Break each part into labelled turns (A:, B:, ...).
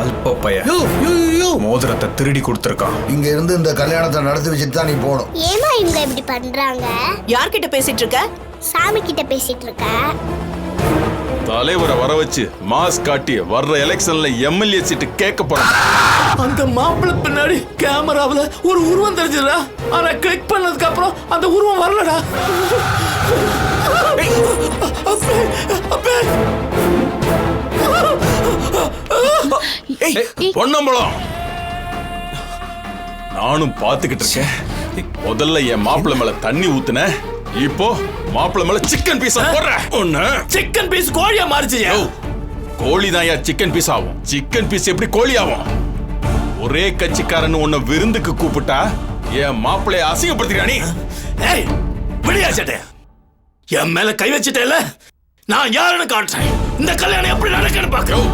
A: அல்ப பைய மோதிரத்தை திருடி கொடுத்துருக்கான்.
B: இங்க இருந்து இந்த கல்யாணத்தை நடத்தி வச்சுட்டு தான் நீ போகணும்.
C: ஏமா இவங்க இப்படி பண்றாங்க?
D: யார்கிட்ட பேசிட்டு இருக்க?
C: சாமி கிட்ட பேசிட்டு இருக்க.
E: தலைவரை வர வச்சு மாஸ் காட்டி வர்ற எலெக்ஷன்ல எம்எல்ஏ சீட்டு கேட்க போறான்.
F: அந்த மாப்பிள்ளை பின்னாடி கேமராவில் ஒரு உருவம் தெரிஞ்சதுடா. ஆனா கிளிக் பண்ணதுக்கு அப்புறம் அந்த உருவம் வரலடா.
E: பொன்னம்பலம், நானும் பாத்துக்கிட்டு இருக்கேன். முதல்ல என் மாப்பிள்ளை மேல தண்ணி ஊத்துன, இப்போ மாப்பிள்ளை மேல சிக்கன் பீஸா போடுற.
F: சிக்கன் பீஸ் கோழியா மாறிச்சியா?
E: கோழி தான் யார் சிக்கன் பீஸ் ஆகும்? சிக்கன் பீஸ் எப்படி கோழி ஆகும்? ஒரே கட்சிக்காரன் உன்னை விருந்துக்கு கூப்பிட்டா என் மாப்பிள்ளைய அசிங்கப்படுத்துறானி.
F: ஏய் விடியா சட்டை, என் மேல கை வச்சிட்டேல, நான் யாருன்னு காட்டுறேன். இந்த கல்யாணம் எப்படி நடக்குன்னு பாக்குறோம்.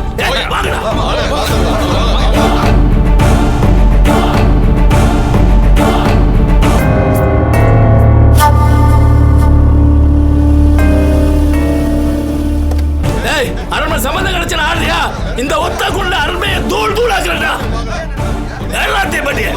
F: அரண்மனை சம்பந்தம் கிடைச்ச ஆடுறியா? இந்த ஒத்த கொண்ட அரண்மையை தூள் தூளாக்குறா. எல்லாத்தையும் பட்டிய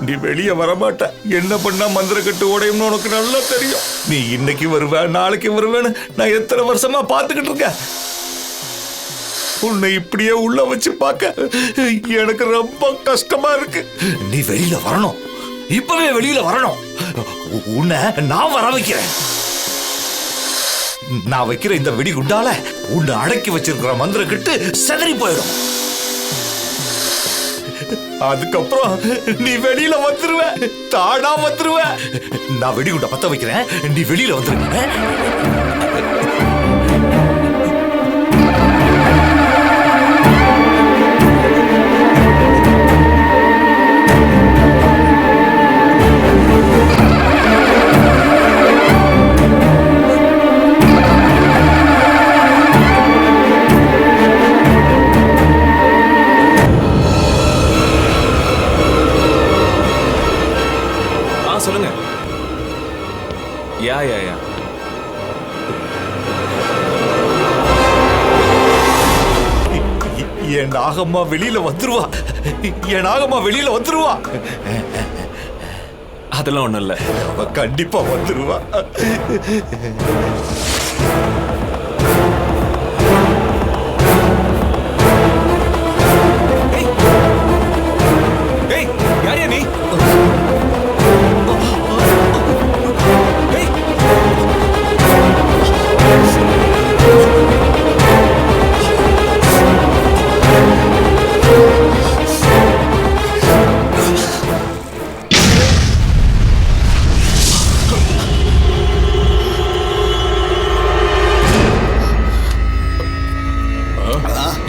G: நீ வெளியே வரமாட்ட. என்ன பண்ணா மந்திர கட்டு உடையும்னு உனக்கு நல்லா தெரியும். நீ இன்னைக்கு வருவ, நாளைக்கு வருவேன்னு நான் எத்தனை வருஷமா பாத்துக்கிட்டு இருக்கேன். உன்னை இப்படியே உள்ள வச்சு பார்க்க எனக்கு ரொம்ப கஷ்டமா இருக்கு. நீ வெளியில வரணும், இப்பவே வெளியில வரணும். உன்னை நான் வர வைக்கிறேன். நான் வைக்கிற இந்த வெடி குண்டால உன்னை அடக்கி வச்சிருக்கிற மந்திர கட்டு செதறி போயிடும். அதுக்கப்புறம் நீ வெளியில வந்துருவ, தானா வந்துருவ. நான் வெடிகுண்ட பத்த வைக்கிறேன், நீ வெளியில வந்துருங்க.
A: சொல்லுங்க. யா யா யா
G: என் நாகம்மா வெளியில வந்துருவா. என் நாகம்மா வெளியில வந்துருவா.
A: அதெல்லாம் ஒண்ணும் இல்ல,
G: அவ கண்டிப்பா வந்துருவா.
A: யாரையா நீ?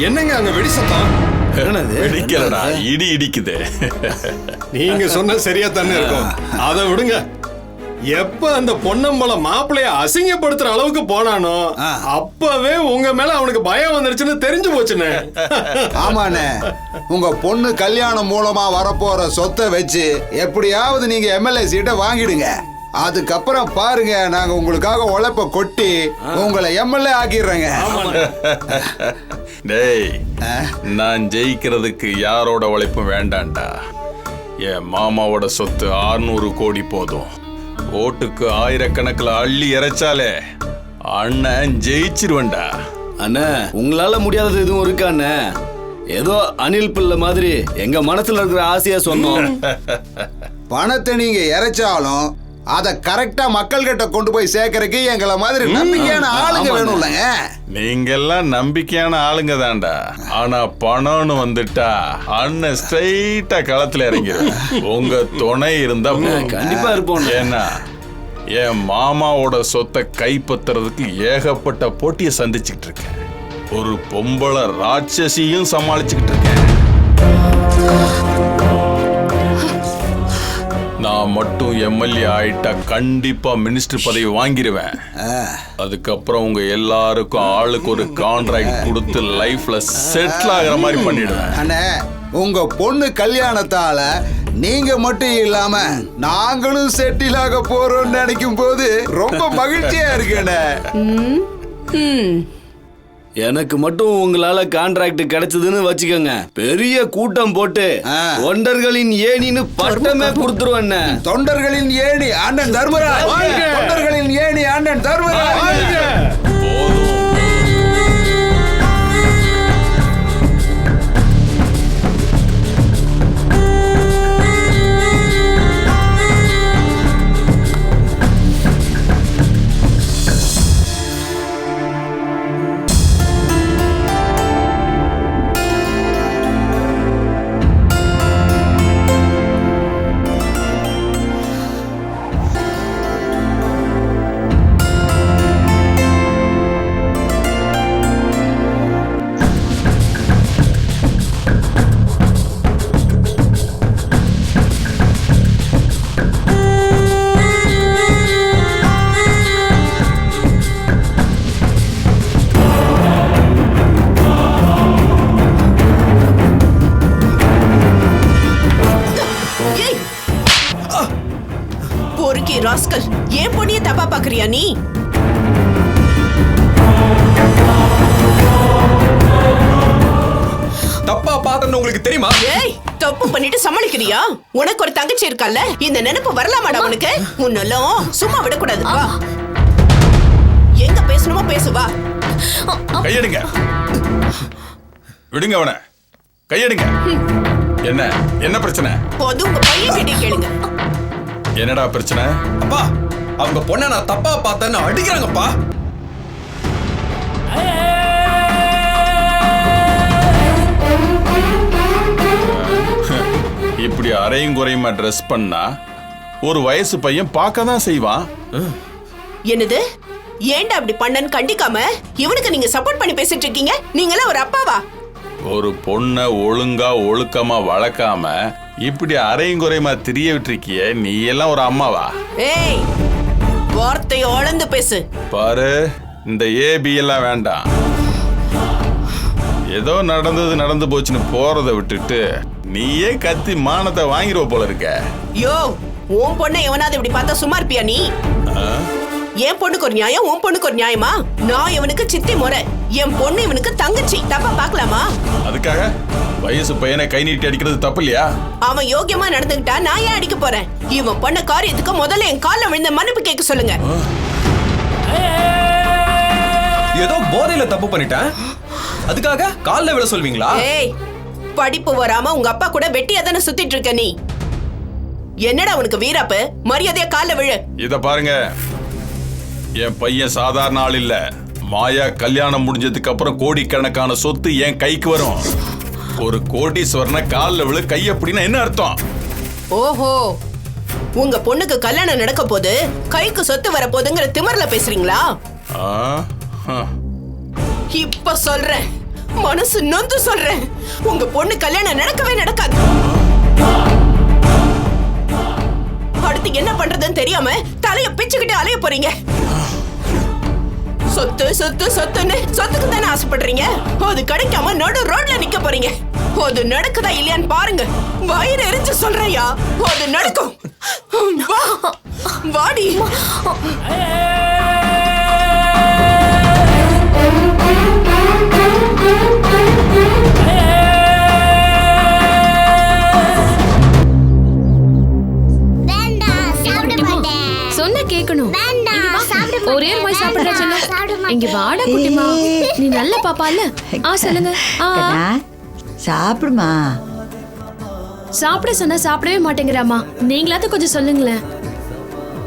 H: என்னங்க அங்க வெடி சத்தம்?
E: வெடிக்கலடா, இடி இடிக்குது.
H: நீங்க சொன்ன சரியா தானே இருக்கும். அதை விடுங்க. எப்ப அந்த பொன்னம்பலம் மாப்பிளைய அசிங்கப்படுத்துற அளவுக்கு போனானோ அப்பவே உங்க மேல அவனுக்கு பயம் வந்துருச்சுன்னு தெரிஞ்சு போச்சுன்னு.
B: ஆமாண்ணே, உங்க பொண்ணு கல்யாணம் மூலமா வரப்போற சொத்தை வச்சு எப்படியாவது நீங்க எம்எல்ஏ சீட்டை வாங்கிடுங்க. அதுக்கப்புறம் பாருங்க, நாங்க உங்களுக்காக உழைப்ப கொட்டி உங்களை எம்எல்ஏ ஆக்கிடுறேங்க.
E: டேய், நான் ஜெயிக்கிறதுக்கு யாரோட உழைப்பும் வேண்டாண்டா. என் மாமாவோட சொத்து 600 கோடி போதும். ஓட்டுக்கு ஆயிரக்கணக்கில் அள்ளி இறைச்சாலே அண்ணன் ஜெயிச்சிருவேண்டா.
I: அண்ணா, உங்களால முடியாதது எதுவும் இருக்கா அண்ணா? ஏதோ அனில் பிள்ளை மாதிரி எங்க மனசுல இருக்கிற ஆசையா சொன்னோம்.
B: பணத்தை நீங்க இறைச்சாலும் அதை கரெக்டா மக்கள் கிட்ட கொண்டு போய் சேர்க்கறதுக்கு எங்களை மாதிரி நம்பிக்கையான ஆளுங்க வேணும்லங்க.
E: நீங்கெல்லாம் நம்பிக்கையான ஆளுங்க தான்டா. ஆனா பணம்னு வந்துட்டா அண்ணன் ஸ்ட்ரைட்டா களத்துல இறங்கிடும். உங்க துணை இருந்தா
I: கண்டிப்பா இருப்போம்.
E: ஏன்னா என் மாமாவோட சொத்தை கைப்பற்றுறதுக்கு ஏகப்பட்ட போட்டியை சந்திச்சுக்கிட்டு இருக்கேன். ஒரு பொம்பளை ராட்சசியும் சமாளிச்சுக்கிட்டு இருக்கேன். நான் மட்டும் எம்எல்ஏ ஆயிட்டா கண்டிப்பா மினிஸ்டர் பதவி வாங்கிடுவேன். அதுக்கப்புறம் உங்க எல்லாருக்கும் ஆளுக்கு ஒரு கான்ட்ராக்ட் கொடுத்து லைஃப்ல செட்டில் ஆகிற மாதிரி பண்ணிடுவேன்.
B: அண்ணே, உங்க பொண்ணு கல்யாணத்தால நீங்க மட்டும் இல்லாம நாங்களும் செட்டில் ஆக போறோம்னு நினைக்கும் போது ரொம்ப மகிழ்ச்சியா இருக்குண்ணே.
I: எனக்கு மட்டும் உங்களால கான்ட்ராக்ட் கிடைச்சதுன்னு வச்சுக்கோங்க, பெரிய கூட்டம் போட்டு தொண்டர்களின் ஏணின்னு பட்டமே கொடுத்துருவேன்.
B: தொண்டர்களின் ஏணி அண்ணன் தர்மராஜ், தொண்டர்களின் ஏணி அண்ணன் தர்மராஜ்.
D: ராஸ்கல், ஏன் பொண்ணிய தப்பா பாக்குறியா நீ?
A: தப்பா பார்த்தேன்னு உங்களுக்கு தெரியுமா?
D: ஏய், தப்பு பண்ணிட்டு சமாளிக்கிறியா? உனக்கு ஒரு தங்கச்சி இருக்கல்ல, இந்த நினைப்பு வரலாமாடா உனக்கு? முன்னெல்லாம் சும்மா விடக்கூடாது. வா, எங்க பேசணுமோ பேசுவா.
E: கையெடுங்க, விடுங்க அவனை, கையெடுங்க. என்ன என்ன பிரச்சனை?
D: போது உங்க பையன் கிட்டே கேளுங்க.
E: என்னடா பிரச்சனை?
A: அப்பா, அவங்க பொண்ணை நான் தப்பா பார்த்தேன்னு அடிக்கிறாங்கப்பா.
E: இப்படி அரையும் குறையுமா ட்ரெஸ் பண்ணா ஒரு வயசு பையன் பார்க்க தான் செய்வான்.
D: என்னது? ஏன்டா அப்படி பண்ணன்னு கண்டிக்காம இவனுக்கு நீங்க சப்போர்ட் பண்ணி பேசிட்டு இருக்கீங்க? நீங்களே ஒரு அப்பாவா?
E: ஒரு பொண்ணை ஒழுங்கா ஒழுக்கமா வளர்க்காம இப்படி அரையும் குறையுமா திரிய விட்டுருக்கிய, நீ எல்லாம் ஒரு அம்மாவா?
D: ஏய், வார்த்தையை அளந்து பேசு.
E: பாரு, இந்த ஏபி எல்லாம் வேண்டாம். ஏதோ நடந்து போச்சுன்னு போறதை விட்டுட்டு நீயே கத்தி மானத்தை வாங்கிடுவ போல இருக்க.
D: யோ, உன் பொண்ணை எவனாவது இப்படி பார்த்தா சும்மா இருப்பியா நீ? என் பொண்ணுக்கு ஒரு நியாயம், உன் பொண்ணுக்கு ஒரு நியாயமா? நான் இவனுக்கு சித்தி முறை, என் பொண்ணு இவனுக்கு தங்கச்சி. தப்பா பாக்கலாமா?
E: அதுக்காக வயசு பையனை கை நீட்டி அடிக்கிறது தப்பு இல்லையா?
D: அவன் யோகியமா நடந்துக்கிட்டா நான் ஏன் அடிக்க போறேன்? இவன் பண்ண காரியத்துக்கு முதல்ல என் கால்ல விழுந்த மன்னிப்பு கேட்க சொல்லுங்க.
A: ஏதோ போதையில தப்பு பண்ணிட்டேன், அதுக்காக கால்ல விழ சொல்வீங்களா?
D: ஏய், படிப்பு வராம உங்க அப்பா கூட வெட்டியா தானே சுத்திட்டு இருக்க நீ. என்னடா உனக்கு வீராப்பு? மரியாதையா கால்ல விழு.
E: இத பாருங்க, என் பையன் சாதாரண ஆள் இல்ல. மாயா கல்யாணம் முடிஞ்சதுக்கு அப்புறம் கோடிக்கணக்கான சொத்து என் கைக்கு வரும். ஒரு கோடீஸ்வரனை கால்ல விழு கை அப்படின்னா என்ன அர்த்தம்?
D: ஓஹோ, உங்க பொண்ணுக்கு கல்யாணம் நடக்க போது கைக்கு சொத்து வர போதுங்கிற திமிர்ல பேசுறீங்களா? இப்ப சொல்றேன், மனசு நொந்து சொல்றேன், உங்க பொண்ணு கல்யாணம் நடக்கவே நடக்காது. அடுத்து என்ன பண்றதுன்னு தெரியாம தலைய பிச்சுக்கிட்டு அலைய போறீங்க. சொத்து சொத்து சொத்துன்னு சொத்துக்கு தானே ஆசைப்படுறீங்க. அது கிடைக்காம நடு ரோட்ல நிக்க போறீங்க. அது நடக்குதா இல்லையான்னு பாருங்க. வயிறு எரிஞ்சு சொல்றையா, அது நடக்கும். வாடி.
J: ஒரே மாதிரி சாப்பிடுற சின்ன. இங்க வாடா குட்டிமா, நீ நல்ல பாப்பா இல்ல. சொல்லுங்க.
K: சாப்பிடுமா.
J: சாப்பிட சொன்னா சாப்பிடவே மாட்டேங்கிறாமா. நீங்களாவது கொஞ்சம் சொல்லுங்களேன்.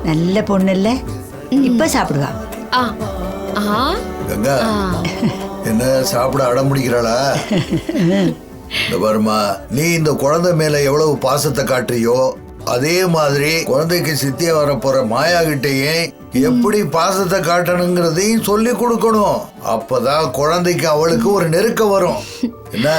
K: நல்ல பொண்ணு இல்ல, இப்ப சாப்பிடுவா.
J: ஆ ஆ
L: கங்கா, என்ன சாப்பிட அடம் பிடிக்கிறாளா? இந்த பாருமா, நீ இந்த குழந்தை மேல எவ்வளவு பாசத்தை காட்டுறியோ அதே மாதிரி குழந்தைக்கு சித்திய வர போற மாயா கிட்டையே எப்படி பாசத்தை காட்டணுங்கிறதையும் சொல்லி கொடுக்கணும். அப்பதான் குழந்தைக்கு அவளுக்கு ஒரு நெருக்கம் வரும். என்ன?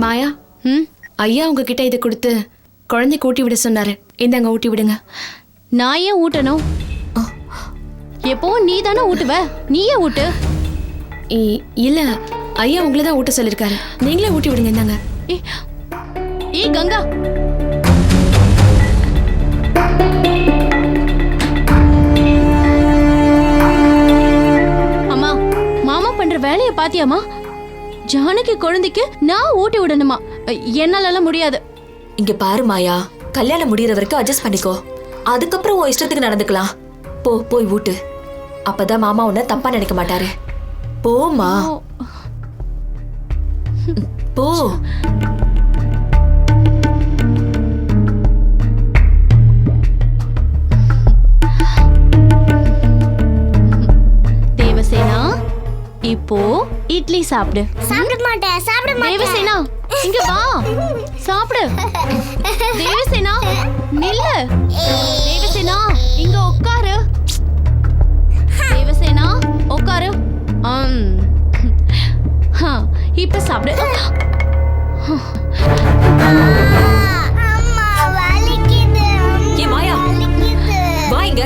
J: மாயா, ஐயா உங்ககிட்ட இதை கொடுத்து குழந்தைக்கு ஊட்டி விட சொன்னாரு. இந்தாங்க, ஊட்டி விடுங்க.
M: நான் ஏன் ஊட்டணும்? எப்பவும் நீ தானே ஊட்டுவ, நீயே ஊட்டு.
J: இல்ல, ஐயா உங்களை தான் ஊட்ட சொல்லிருக்காரு. நீங்களே ஊட்டி விடுங்க. இந்தாங்க.
M: ஏய் கங்கா, அம்மா மாமா பண்ற வேலையை பாத்தியாமா? ஜானகி குழந்தைக்கு நான் ஊட்டி விடணுமா? என்னால முடியாது.
N: இங்க பாரு மாயா, கல்யாணம் முடியற வரைக்கும் அட்ஜஸ்ட் பண்ணிக்கோ. அதுக்கப்புறம் உன் இஷ்டத்துக்கு நடந்துக்கலாம். போய் ஊட்டு. அப்பதான் மாமா உன்னை தப்பா நினைக்க மாட்டாரு. போமா, போ.
M: தேவசேனா, இப்போ இட்லி சாப்பிடு.
C: சாப்பிட மாட்டேன்.
M: தேவசேனா, இங்க வா, சாப்பிடு. தேவசேனா, நில்லு. தேவசேனா, இங்க உட்காரு. தேவசேனா, உட்காரு. இப்ப சாப்பிடு.
C: அம்மா வலிக்குது.
N: ஏ மாயா, வா இங்க.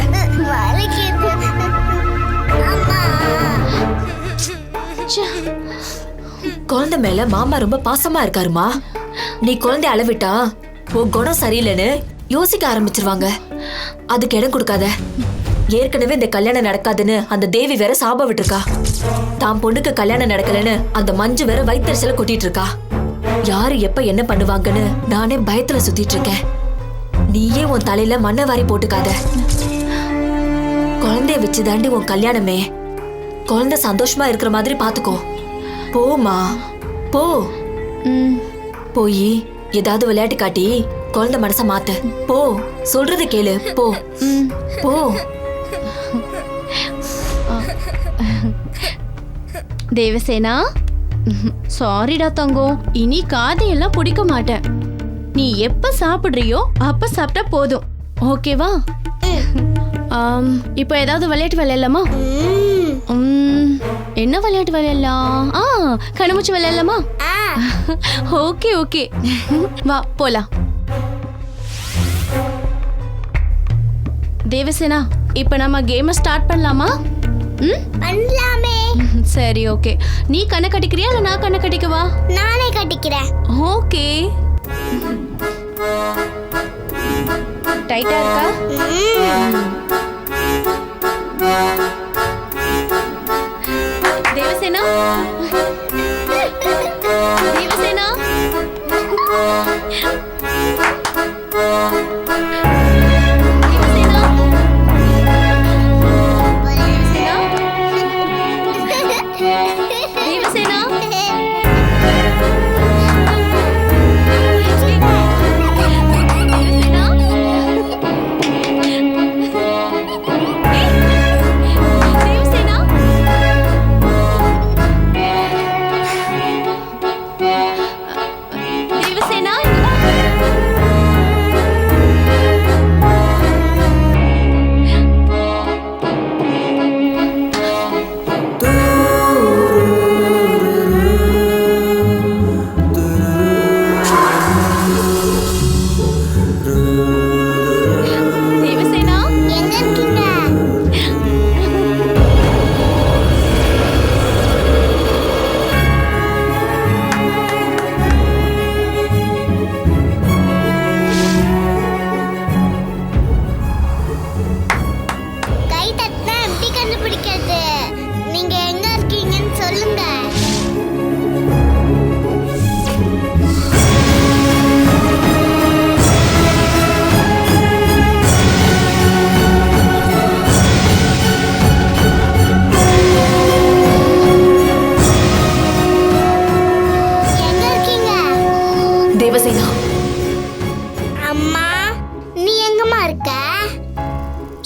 C: வலிக்குது. அம்மா.
N: குழந்தை மேல மாமா ரொம்ப பாசமா இருக்காருமா. நீ குழந்தை அளவிட்டா உன் குணம் சரியில்லைன்னு யோசிக்க ஆரம்பிச்சிருவாங்க. அதுக்கு இடம் கொடுக்காத. ஏற்கனவே இந்த கல்யாணம் நடக்காதுன்னு அந்த தேவி வேற சாபம் விட்டுருக்கா. தான் பொண்ணுக்கு கல்யாணம் நடக்கலன்னு அந்த மஞ்சு வேற வயிற்றுல கொட்டிட்டு இருக்கா. யாரு எப்ப என்ன பண்ணுவாங்கன்னு நானே பயத்துல சுத்திட்டு இருக்கேன். நீயே உன் தலையில மண்ணை வாரி போட்டுக்காத. குழந்தைய வச்சு தாண்டி உன் கல்யாணமே. குழந்தை சந்தோஷமா இருக்கிற மாதிரி பாத்துக்கோ. போமா, போ. போய் ஏதாவது விளையாட்டு காட்டி குழந்தை மனச மாத்து. போ, சொல்றது கேளு. போ போ.
M: தேவசேனா, சாரிடா தங்கம், இனி காதையெல்லாம் பிடிக்க மாட்டேன். நீ எப்ப சாப்பிடுறியோ அப்ப சாப்பிட்டா போதும், ஓகேவா? இப்போ ஏதாவது விளையாட்டு விளையாடலாமா? என்ன விளையாட்டு விளையாடலாம்? கண்ணாமூச்சி விளையாடலாமா? ஓகே ஓகே, வா போலாம். தேவசேனா, இப்ப நம்ம கேமை ஸ்டார்ட் பண்ணலாமா?
C: பண்ணலாமே.
M: சரி ஓகே. நீ கண்ணை கட்டிக்கிறியா இல்ல நான் கண்ணை கட்டிக்கவா?
C: நானே கட்டிக்கிறேன்.
M: ஓகே. டைட்டா இருக்கா? தேவசேனா, தேவசேனா,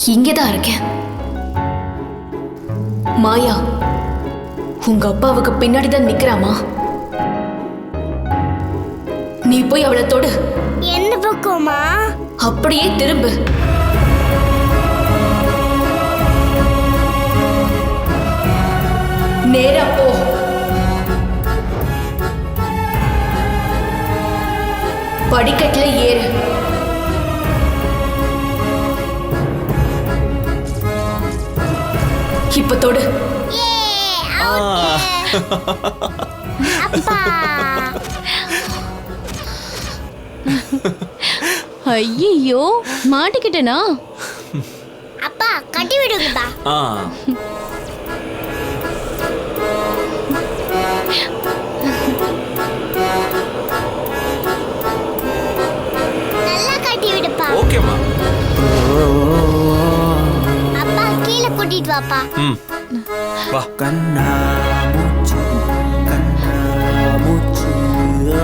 N: இங்கதான் இருக்கேன். மாயா, உங்க அப்பாவுக்கு பின்னாடிதான் நிக்கிறாமா. நீ போய் அவளை தொடு.
C: என்ன பக்கமா?
N: அப்படியே திரும்பு. நேரா போ. படிக்கட்டுல ஏறு. இப்ப தொடு.
C: அப்பா
M: ஐயோ, மாட்டிக்கிட்டனா?
C: அப்பா கட்டி விடுங்கப்பா. நல்லா கட்டி விடுப்பா.
A: ஓகேம்மா.
C: அப்பா கீழே கூட்டிட்டு வாப்பா.
A: வா.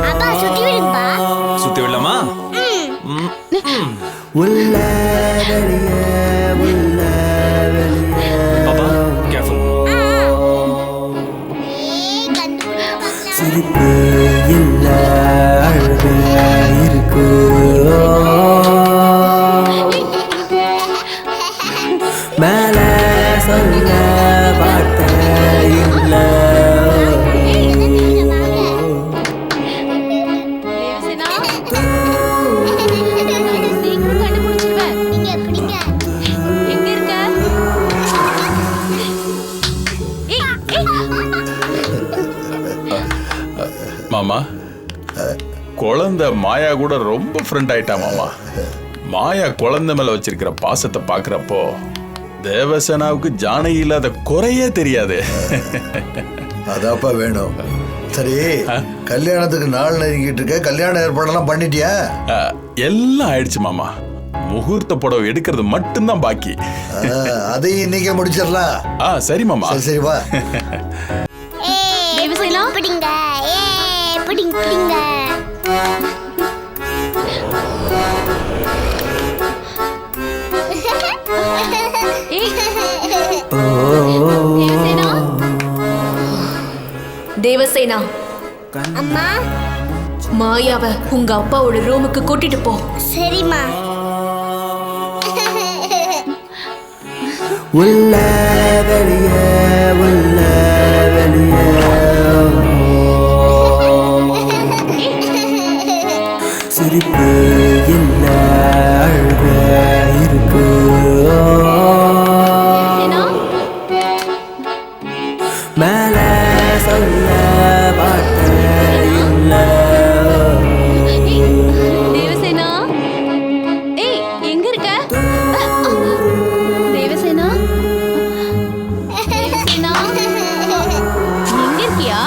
C: அப்பா சுத்தி விடுங்கப்பா.
A: சுத்தி விடலாமா? பாப்பா கேர்ஃபுல்.
C: சிரிப்பு
O: இல்ல அழுக இருக்கு. மேல சொல்ல வார்த்தை இல்ல.
E: மாமா, குழந்தை மாயா கூட ரொம்ப ஃப்ரெண்ட் ஆயிட்டா மாமா. மாயா குழந்தை மேல வச்சிருக்கிற பாசத்தை பாக்குறப்போ தேவசேனாவுக்கு ஜானகி இல்லாத குறையே தெரியாது.
L: அதாப்பா வேணும். சரி, கல்யாணத்துக்கு நாள் நெருங்கிட்டு இருக்க. கல்யாண ஏற்பாடெல்லாம் பண்ணிட்டியா?
E: எல்லாம் ஆயிடுச்சு மாமா. முகூர்த்த புடவை எடுக்கிறது மட்டும்தான் பாக்கி.
L: அதையும் இன்னைக்கே முடிச்சிடலாம்.
E: சரி மாமா.
L: சரி வா.
C: தேவசேனா பிடிங்க. பிடிங்க பிடிங்க.
N: தேவசேனா,
C: அம்மா,
N: மாயாவ உங்க அப்பாவோட ரூமுக்கு கூட்டிட்டு போ.
C: சரிம்மா.
O: உள்ள வெளிய உள்ள வெளிய சிரிப்பு இல்ல அழுக இருக்கு. மேல சொல்ல வார்த்தை இல்ல.
M: தேவசேனா, ஏய் எங்க இருக்க? தேவசேனா, தேவசேனா, எங்க இருக்கியா?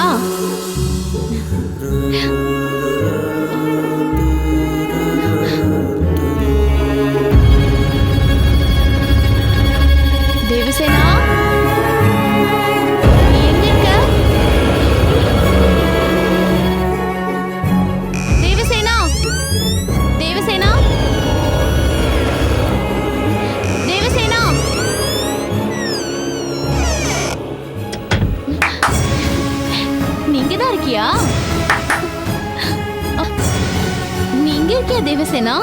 M: தேவசேனா, எங்க இருக்க? தேவசேனா, தேவசேனா, தேவசேனா, நீங்க தான் இருக்கியா? நீங்க இருக்கியா தேவசேனா?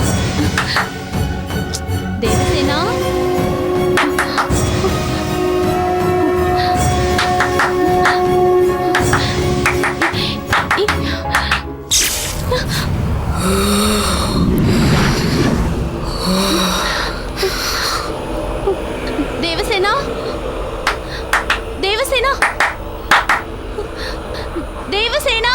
M: தேவசேனா, தேவசேனா, தேவசேனா, தேவசேனா,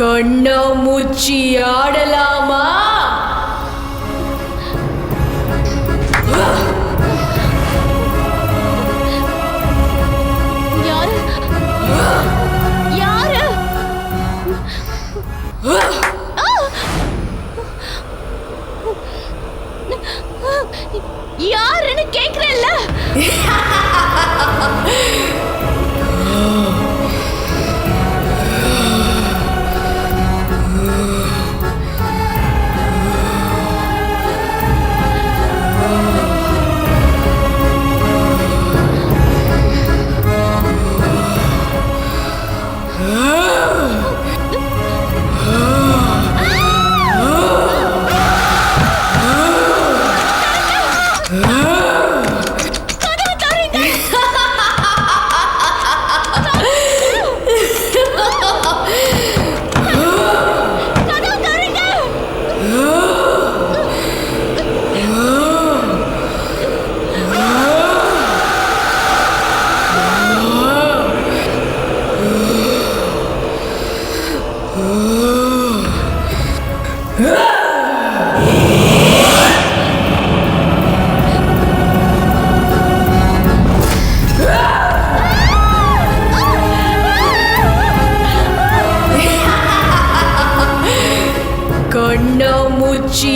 N: கண்ணா மூச்சி ஆடலாமா?
M: யாரு? யாரு? யாருன்னு கேக்குறேன்ல.
N: கண்ணாமூச்சி